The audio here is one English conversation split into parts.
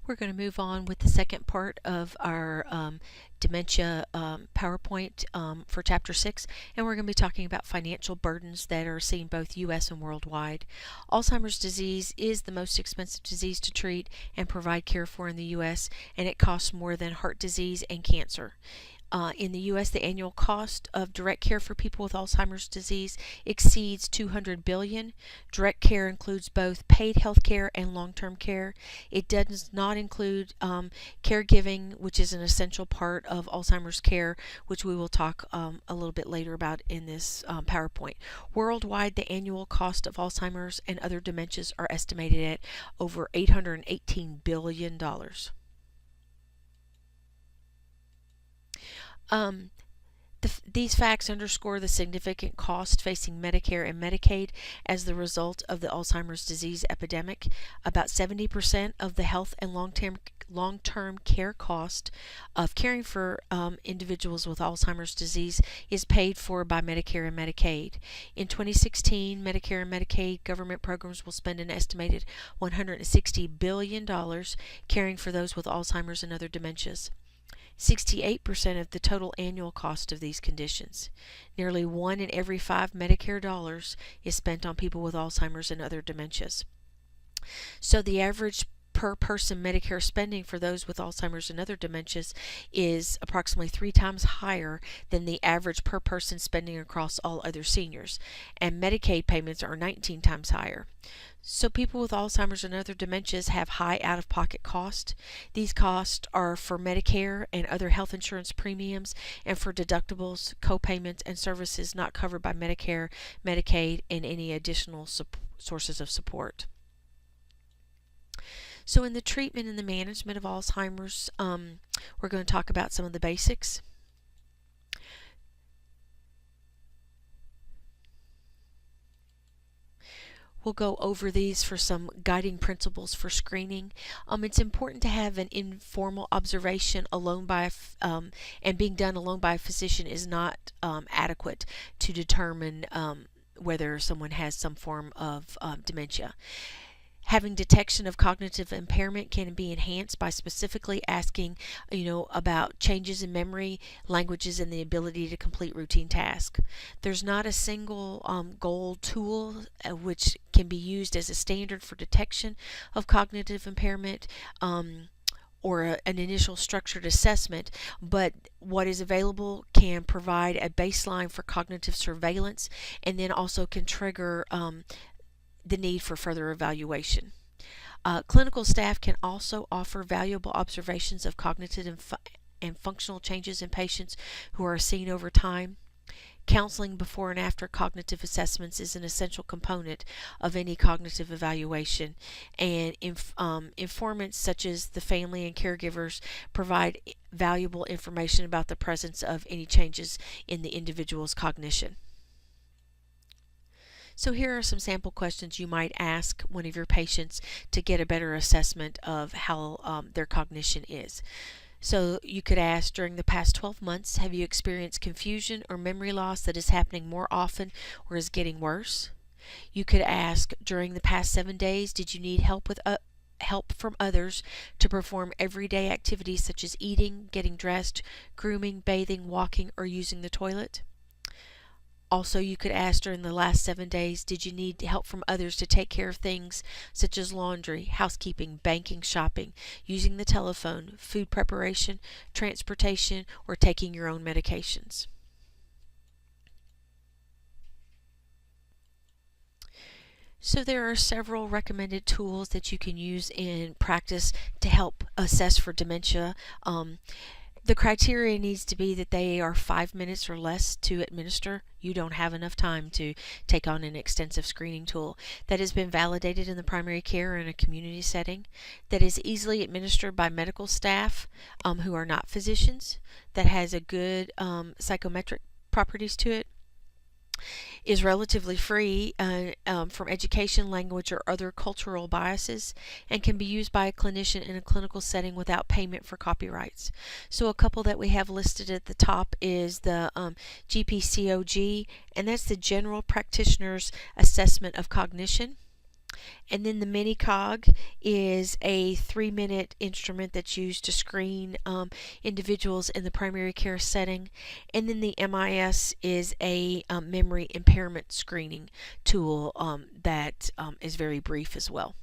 We're going to move on with the second part of our dementia PowerPoint for Chapter 6, and we're going to be talking about financial burdens that are seen both U.S. and worldwide. Alzheimer's disease is the most expensive disease to treat and provide care for in the U.S., and it costs more than heart disease and cancer. In the U.S., the annual cost of direct care for people with Alzheimer's disease exceeds $200 billion. Direct care includes both paid health care and long-term care. It does not include caregiving, which is an essential part of Alzheimer's care, which we will talk a little bit later about in this PowerPoint. Worldwide, the annual cost of Alzheimer's and other dementias are estimated at over $818 billion. These facts underscore the significant cost facing Medicare and Medicaid as the result of the Alzheimer's disease epidemic. About 70% of the health and long-term care cost of caring for individuals with Alzheimer's disease is paid for by Medicare and Medicaid. In 2016, Medicare and Medicaid government programs will spend an estimated $160 billion caring for those with Alzheimer's and other dementias. 68% of the total annual cost of these conditions. Nearly 1 in every 5 Medicare dollars is spent on people with Alzheimer's and other dementias. So the average per person Medicare spending for those with Alzheimer's and other dementias is approximately 3 times higher than the average per person spending across all other seniors, and Medicaid payments are 19 times higher. So people with Alzheimer's and other dementias have high out-of-pocket costs. These costs are for Medicare and other health insurance premiums, and for deductibles, co-payments, and services not covered by Medicare, Medicaid, and any additional sources of support. So in the treatment and the management of Alzheimer's, we're going to talk about some of the basics. We'll go over these for some guiding principles for screening. It's important to have an informal observation alone by and being done alone by a physician is not adequate to determine whether someone has some form of dementia. Having detection of cognitive impairment can be enhanced by specifically asking, about changes in memory, languages, and the ability to complete routine tasks. There's not a single gold tool which can be used as a standard for detection of cognitive impairment or an initial structured assessment, but what is available can provide a baseline for cognitive surveillance and then also can trigger the need for further evaluation. Clinical staff can also offer valuable observations of cognitive and functional changes in patients who are seen over time. Counseling before and after cognitive assessments is an essential component of any cognitive evaluation, and informants such as the family and caregivers provide valuable information about the presence of any changes in the individual's cognition. So here are some sample questions you might ask one of your patients to get a better assessment of how their cognition is. So you could ask, during the past 12 months, have you experienced confusion or memory loss that is happening more often or is getting worse? You could ask, during the past 7 days, did you need help from others to perform everyday activities such as eating, getting dressed, grooming, bathing, walking, or using the toilet? Also, you could ask, during the last 7 days, did you need help from others to take care of things such as laundry, housekeeping, banking, shopping, using the telephone, food preparation, transportation, or taking your own medications? So there are several recommended tools that you can use in practice to help assess for dementia. The criteria needs to be that they are 5 minutes or less to administer. You don't have enough time to take on an extensive screening tool that has been validated in the primary care or in a community setting, that is easily administered by medical staff who are not physicians, that has a good psychometric properties to it, is relatively free from education, language, or other cultural biases, and can be used by a clinician in a clinical setting without payment for copyrights. So a couple that we have listed at the top is the GPCOG, and that's the General Practitioner's Assessment of Cognition. And then the mini cog is a 3-minute instrument that's used to screen individuals in the primary care setting. And then the MIS is a memory impairment screening tool that is very brief as well.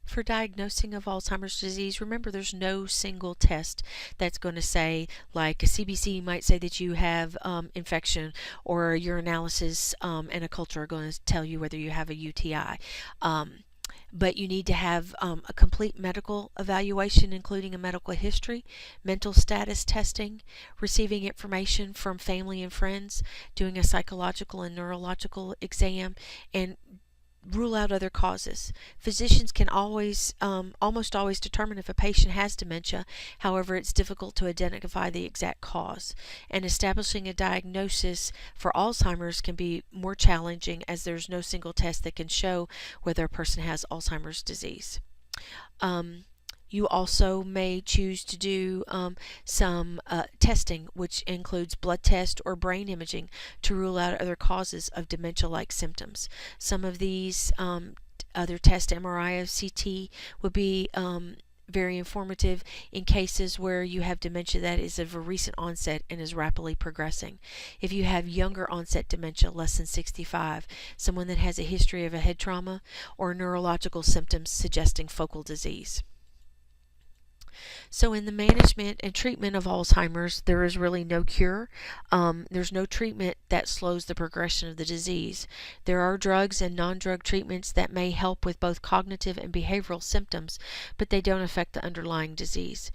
For diagnosing of Alzheimer's disease, remember there's no single test that's going to say, like a CBC might say that you have infection, or a urinalysis and a culture are going to tell you whether you have a UTI. But you need to have a complete medical evaluation, including a medical history, mental status testing, receiving information from family and friends, doing a psychological and neurological exam, and rule out other causes. Physicians can almost always determine if a patient has dementia. However, it's difficult to identify the exact cause. And establishing a diagnosis for Alzheimer's can be more challenging, as there's no single test that can show whether a person has Alzheimer's disease. You also may choose to do some testing, which includes blood test or brain imaging, to rule out other causes of dementia-like symptoms. Some of these other tests, MRI or CT, would be very informative in cases where you have dementia that is of a recent onset and is rapidly progressing. If you have younger onset dementia, less than 65, someone that has a history of a head trauma, or neurological symptoms suggesting focal disease. So in the management and treatment of Alzheimer's, there is really no cure. There's no treatment that slows the progression of the disease. There are drugs and non-drug treatments that may help with both cognitive and behavioral symptoms, but they don't affect the underlying disease.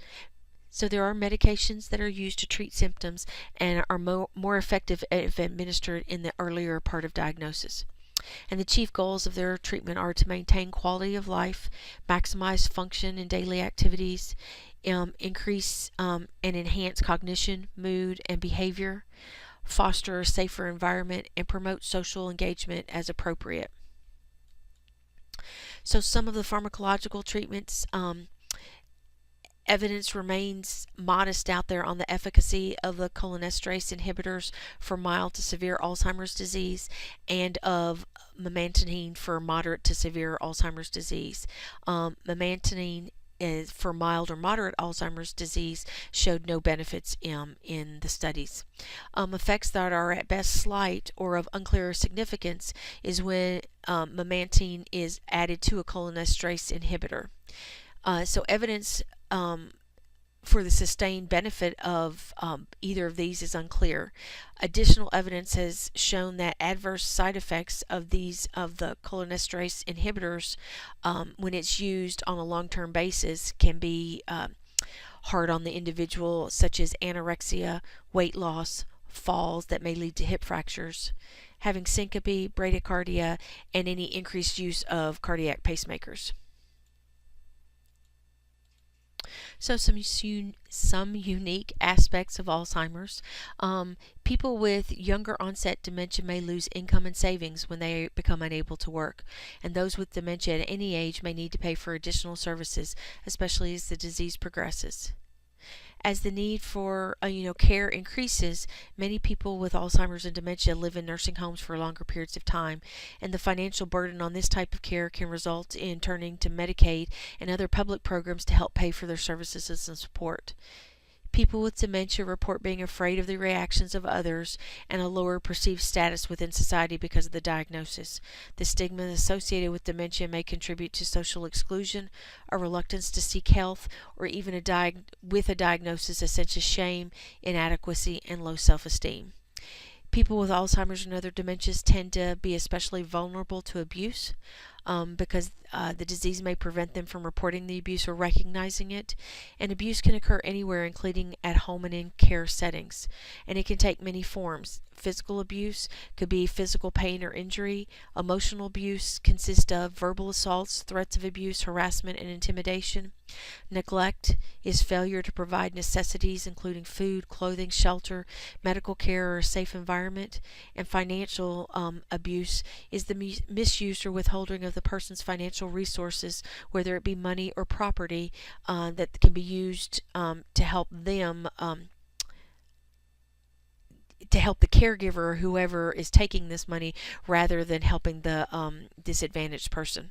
So there are medications that are used to treat symptoms and are more effective if administered in the earlier part of diagnosis. And the chief goals of their treatment are to maintain quality of life, maximize function in daily activities, increase and enhance cognition, mood, and behavior, foster a safer environment, and promote social engagement as appropriate. So some of the pharmacological treatments, evidence remains modest out there on the efficacy of the cholinesterase inhibitors for mild to severe Alzheimer's disease, and of memantine for moderate to severe Alzheimer's disease. Memantine is for mild or moderate Alzheimer's disease showed no benefits in the studies. Effects that are at best slight or of unclear significance is when memantine is added to a cholinesterase inhibitor. So evidence for the sustained benefit of either of these is unclear. Additional evidence has shown that adverse side effects of the cholinesterase inhibitors, when it's used on a long-term basis, can be hard on the individual, such as anorexia, weight loss, falls that may lead to hip fractures, having syncope, bradycardia, and any increased use of cardiac pacemakers. So some unique aspects of Alzheimer's. People with younger onset dementia may lose income and savings when they become unable to work, and those with dementia at any age may need to pay for additional services, especially as the disease progresses. As the need for care increases, many people with Alzheimer's and dementia live in nursing homes for longer periods of time, and the financial burden on this type of care can result in turning to Medicaid and other public programs to help pay for their services and support. People with dementia report being afraid of the reactions of others and a lower perceived status within society because of the diagnosis. The stigma associated with dementia may contribute to social exclusion, a reluctance to seek health, or even with a diagnosis, a sense of shame, inadequacy, and low self-esteem. People with Alzheimer's and other dementias tend to be especially vulnerable to abuse because the disease may prevent them from reporting the abuse or recognizing it. And abuse can occur anywhere, including at home and in care settings. And it can take many forms. Physical abuse could be physical pain or injury. Emotional abuse consists of verbal assaults, threats of abuse, harassment, and intimidation. Neglect is failure to provide necessities including food, clothing, shelter, medical care, or a safe environment. And financial abuse is the misuse or withholding of the person's financial resources, whether it be money or property, that can be used to help them to help the caregiver or whoever is taking this money rather than helping the disadvantaged person.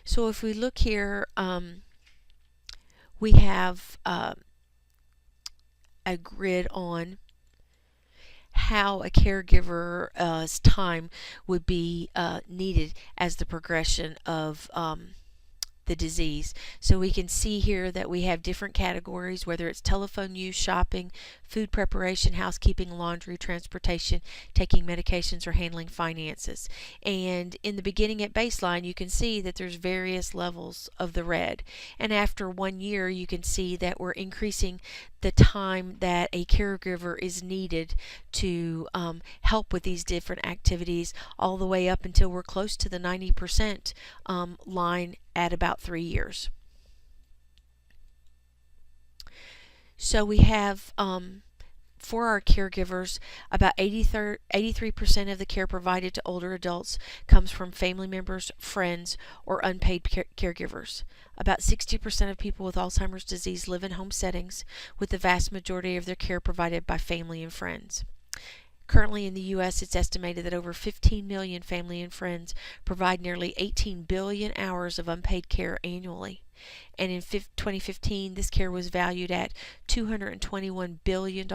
So if we look here, we have a grid on how a caregiver's time would be needed as the progression of the disease. So we can see here that we have different categories, whether it's telephone use, shopping, food preparation, housekeeping, laundry, transportation, taking medications, or handling finances. And in the beginning at baseline, you can see that there's various levels of the red. And after 1 year, you can see that we're increasing the time that a caregiver is needed to help with these different activities, all the way up until we're close to the 90% line at about 3 years. So we have for our caregivers, about 83% of the care provided to older adults comes from family members, friends, or unpaid caregivers. About 60% of people with Alzheimer's disease live in home settings, with the vast majority of their care provided by family and friends. Currently in the U.S., it's estimated that over 15 million family and friends provide nearly 18 billion hours of unpaid care annually. And in 2015, this care was valued at $221 billion.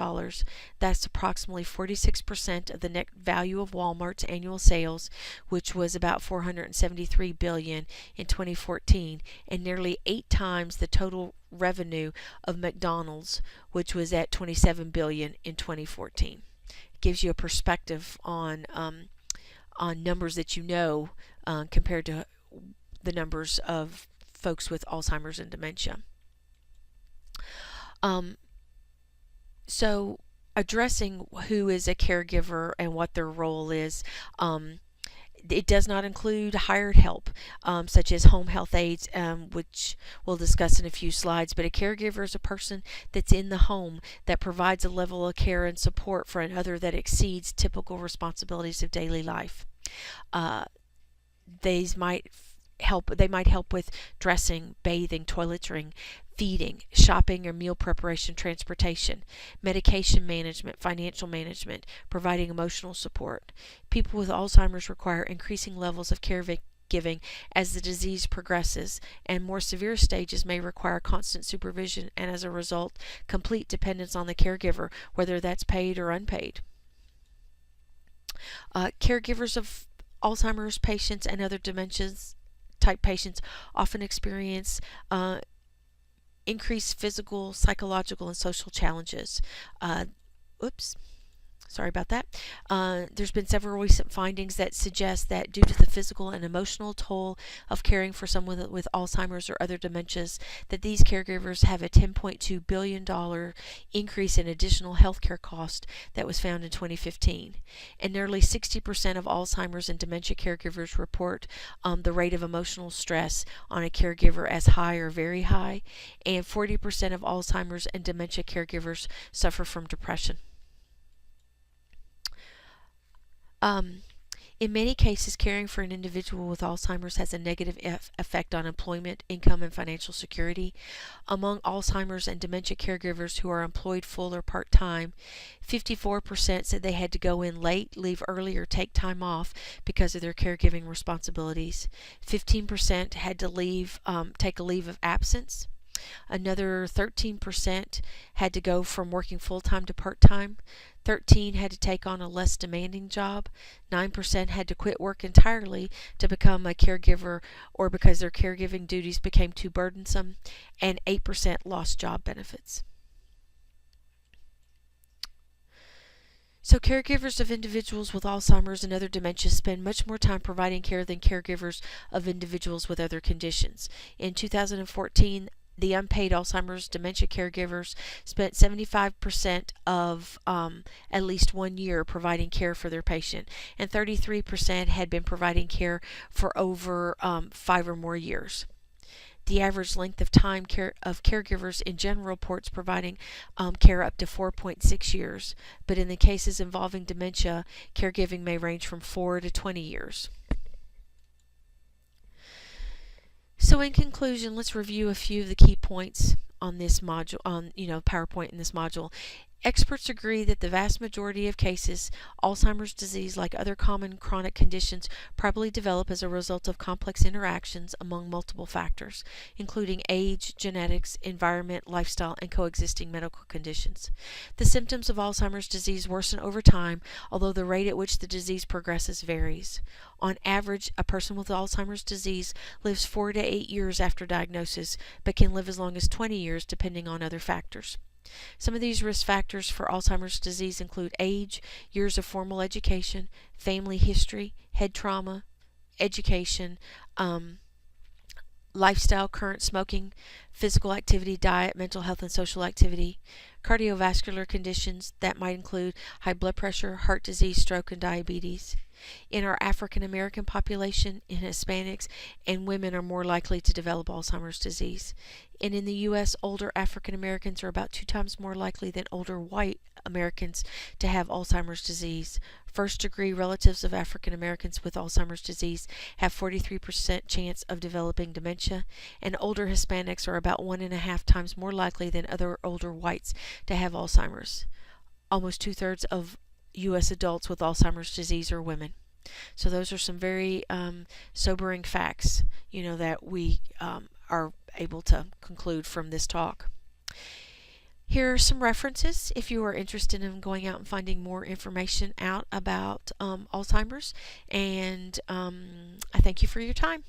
That's approximately 46% of the net value of Walmart's annual sales, which was about $473 billion in 2014, and nearly 8 times the total revenue of McDonald's, which was at $27 billion in 2014. Gives you a perspective on numbers that you know compared to the numbers of folks with Alzheimer's and dementia. So addressing who is a caregiver and what their role is, it does not include hired help, such as home health aides, which we'll discuss in a few slides. But a caregiver is a person that's in the home that provides a level of care and support for another that exceeds typical responsibilities of daily life. They might help with dressing, bathing, toiletering, feeding, shopping or meal preparation, transportation, medication management, financial management, providing emotional support. People with Alzheimer's require increasing levels of caregiving as the disease progresses, and more severe stages may require constant supervision and, as a result, complete dependence on the caregiver, whether that's paid or unpaid. Caregivers of Alzheimer's patients and other dementias type patients often experience increased physical, psychological, and social challenges. Sorry about that. There's been several recent findings that suggest that due to the physical and emotional toll of caring for someone with Alzheimer's or other dementias, that these caregivers have a $10.2 billion increase in additional healthcare cost that was found in 2015. And nearly 60% of Alzheimer's and dementia caregivers report the rate of emotional stress on a caregiver as high or very high, and 40% of Alzheimer's and dementia caregivers suffer from depression. In many cases, caring for an individual with Alzheimer's has a negative effect on employment, income, and financial security. Among Alzheimer's and dementia caregivers who are employed full or part-time, 54% said they had to go in late, leave early, or take time off because of their caregiving responsibilities. 15% had to take a leave of absence. Another 13% had to go from working full-time to part-time. 13% had to take on a less demanding job. 9% had to quit work entirely to become a caregiver or because their caregiving duties became too burdensome. And 8% lost job benefits. So caregivers of individuals with Alzheimer's and other dementias spend much more time providing care than caregivers of individuals with other conditions. In 2014, the unpaid Alzheimer's dementia caregivers spent 75% of at least 1 year providing care for their patient, and 33% had been providing care for over 5 or more years. The average length of time of caregivers in general reports providing care up to 4.6 years, but in the cases involving dementia, caregiving may range from 4 to 20 years. So in conclusion, let's review a few of the key points. on this module, on PowerPoint in this module. Experts agree that the vast majority of cases, Alzheimer's disease, like other common chronic conditions, probably develop as a result of complex interactions among multiple factors, including age, genetics, environment, lifestyle, and coexisting medical conditions. The symptoms of Alzheimer's disease worsen over time, although the rate at which the disease progresses varies. On average, a person with Alzheimer's disease lives 4 to 8 years after diagnosis, but can live as long as 20 years depending on other factors. Some of these risk factors for Alzheimer's disease include age, years of formal education, family history, head trauma, education, lifestyle, current smoking, physical activity, diet, mental health, and social activity, cardiovascular conditions that might include high blood pressure, heart disease, stroke, and diabetes. In our African American population, in Hispanics, and women are more likely to develop Alzheimer's disease. And in the U.S., older African Americans are about 2 times more likely than older white Americans to have Alzheimer's disease. First degree relatives of African Americans with Alzheimer's disease have 43% chance of developing dementia, and older Hispanics are about 1.5 times more likely than other older whites to have Alzheimer's. Almost 2/3 of U.S. adults with Alzheimer's disease are women. So those are some very sobering facts, that we are able to conclude from this talk. Here are some references if you are interested in going out and finding more information out about Alzheimer's, and I thank you for your time.